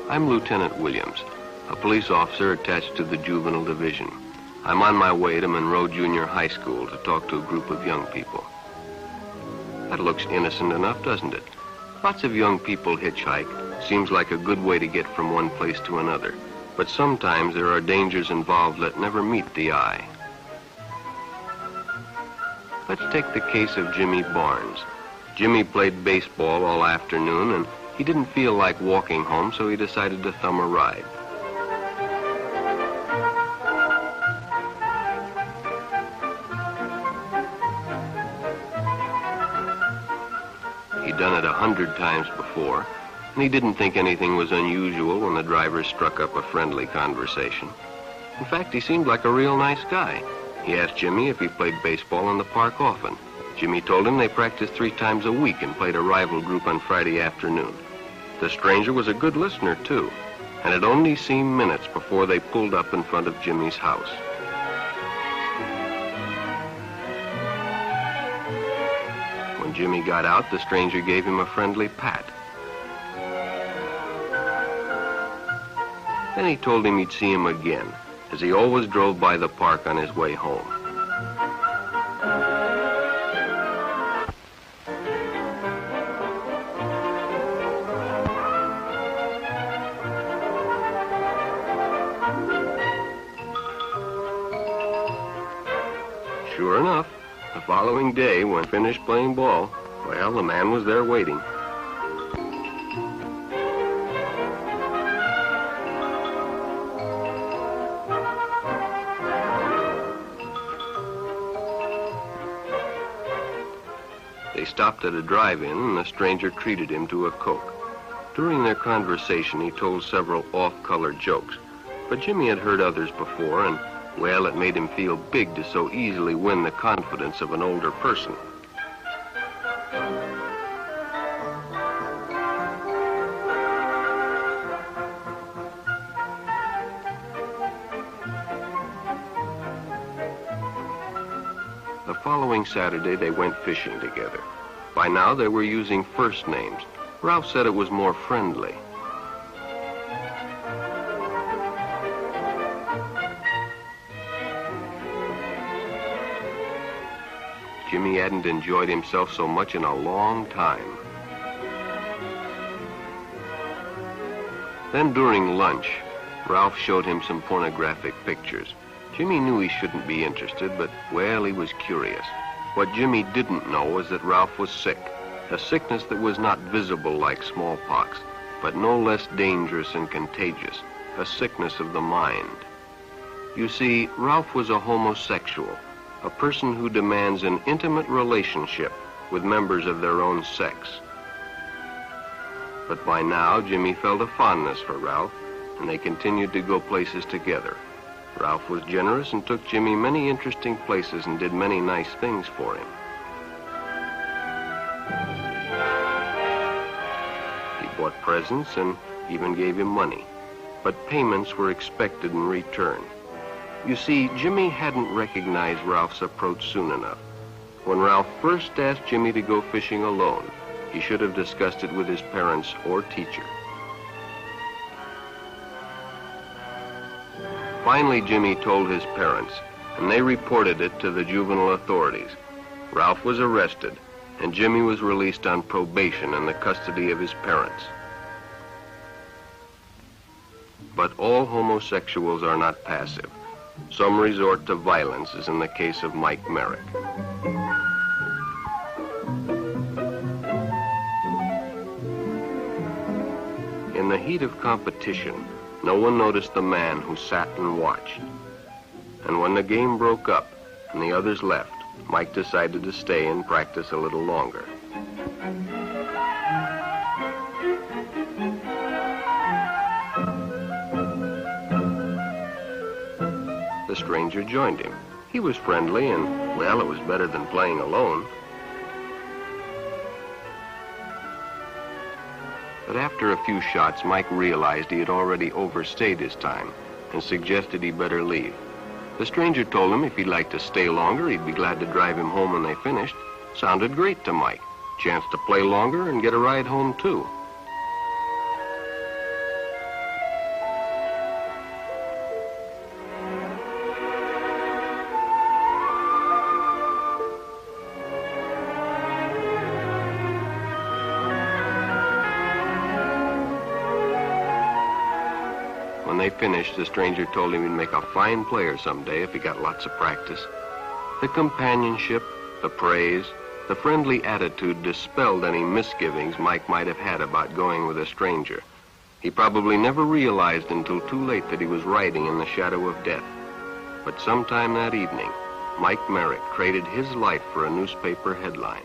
I'm Lieutenant Williams, a police officer attached to the Juvenile Division. I'm on my way to Monroe Junior High School to talk to a group of young people. That looks innocent enough, doesn't it? Lots of young people hitchhike. Seems like a good way to get from one place to another. But sometimes there are dangers involved that never meet the eye. Let's take the case of Jimmy Barnes. Jimmy played baseball all afternoon, and he didn't feel like walking home, so he decided to thumb a ride. He'd done it 100 times before, and he didn't think anything was unusual when the driver struck up a friendly conversation. In fact, he seemed like a real nice guy. He asked Jimmy if he played baseball in the park often. Jimmy told him they practiced 3 times a week and played a rival group on Friday afternoon. The stranger was a good listener, too, and it only seemed minutes before they pulled up in front of Jimmy's house. When Jimmy got out, the stranger gave him a friendly pat. Then he told him he'd see him again, as he always drove by the park on his way home. Sure enough, the following day, when finished playing ball, well, the man was there waiting. They stopped at a drive-in, and the stranger treated him to a Coke. During their conversation, he told several off-color jokes, but Jimmy had heard others before, and well, it made him feel big to so easily win the confidence of an older person. The following Saturday, they went fishing together. By now, they were using first names. Ralph said it was more friendly. Jimmy hadn't enjoyed himself so much in a long time. Then during lunch, Ralph showed him some pornographic pictures. Jimmy knew he shouldn't be interested, but, well, he was curious. What Jimmy didn't know was that Ralph was sick, a sickness that was not visible like smallpox, but no less dangerous and contagious, a sickness of the mind. You see, Ralph was a homosexual, a person who demands an intimate relationship with members of their own sex. But by now, Jimmy felt a fondness for Ralph, and they continued to go places together. Ralph was generous and took Jimmy many interesting places and did many nice things for him. He bought presents and even gave him money, but payments were expected in return. You see, Jimmy hadn't recognized Ralph's approach soon enough. When Ralph first asked Jimmy to go fishing alone, he should have discussed it with his parents or teacher. Finally, Jimmy told his parents, and they reported it to the juvenile authorities. Ralph was arrested, and Jimmy was released on probation in the custody of his parents. But all homosexuals are not passive. Some resort to violence, as in the case of Mike Merrick. In the heat of competition, no one noticed the man who sat and watched. And when the game broke up and the others left, Mike decided to stay and practice a little longer. the stranger joined him. He was friendly and, well, it was better than playing alone. But after a few shots, Mike realized he had already overstayed his time and suggested he better leave. The stranger told him if he'd like to stay longer, he'd be glad to drive him home when they finished. Sounded great to Mike. Chance to play longer and get a ride home, too. When they finished, the stranger told him he'd make a fine player someday if he got lots of practice. The companionship, the praise, the friendly attitude dispelled any misgivings Mike might have had about going with a stranger. He probably never realized until too late that he was riding in the shadow of death. But sometime that evening, Mike Merrick traded his life for a newspaper headline.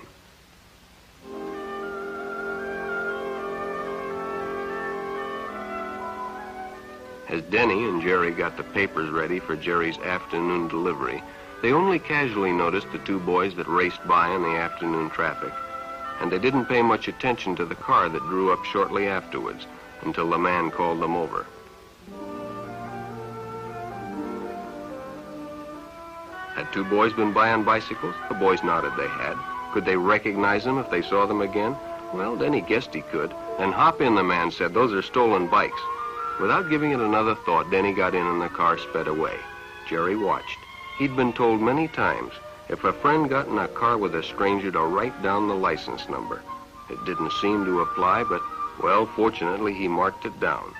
As Denny and Jerry got the papers ready for Jerry's afternoon delivery, they only casually noticed the two boys that raced by in the afternoon traffic, and they didn't pay much attention to the car that drew up shortly afterwards until the man called them over. Had two boys been by on bicycles? The boys nodded they had. Could they recognize them if they saw them again? Well, Denny guessed he could. And hop in, the man said. Those are stolen bikes. Without giving it another thought, Denny got in and the car sped away. Jerry watched. He'd been told many times, if a friend got in a car with a stranger, to write down the license number. It didn't seem to apply, but, well, fortunately, he marked it down.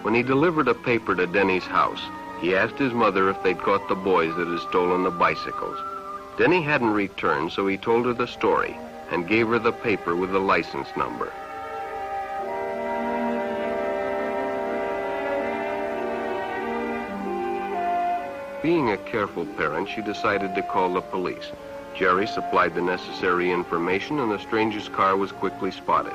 When he delivered a paper to Denny's house, he asked his mother if they'd caught the boys that had stolen the bicycles. Denny hadn't returned, so he told her the story and gave her the paper with the license number. Being a careful parent, she decided to call the police. Jerry supplied the necessary information, and the stranger's car was quickly spotted.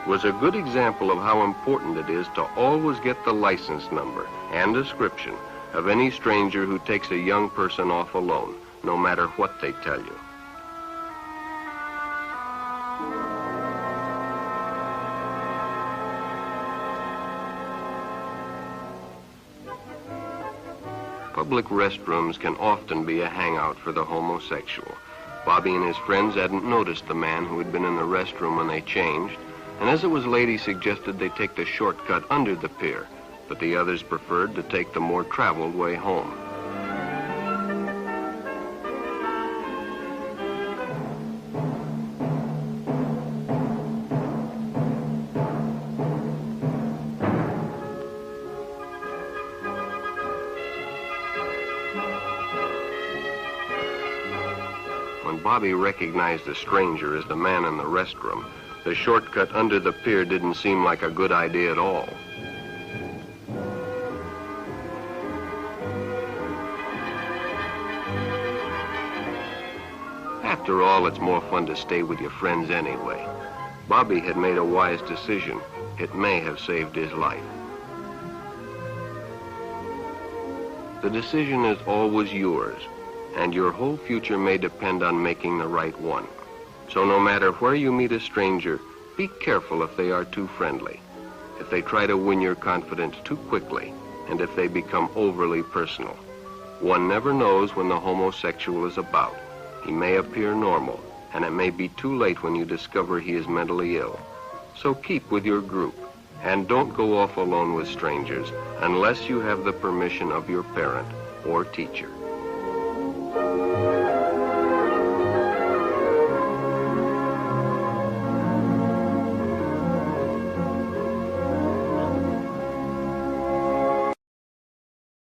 It was a good example of how important it is to always get the license number and description of any stranger who takes a young person off alone, no matter what they tell you. Public restrooms can often be a hangout for the homosexual. Bobby and his friends hadn't noticed the man who had been in the restroom when they changed, and as it was late, he suggested they take the shortcut under the pier, but the others preferred to take the more traveled way home. When Bobby recognized the stranger as the man in the restroom, the shortcut under the pier didn't seem like a good idea at all. After all, it's more fun to stay with your friends anyway. Bobby had made a wise decision. It may have saved his life. The decision is always yours, and your whole future may depend on making the right one. So no matter where you meet a stranger, be careful if they are too friendly, if they try to win your confidence too quickly, and if they become overly personal. One never knows when the homosexual is about. He may appear normal, and it may be too late when you discover he is mentally ill. So keep with your group, and don't go off alone with strangers unless you have the permission of your parent or teacher.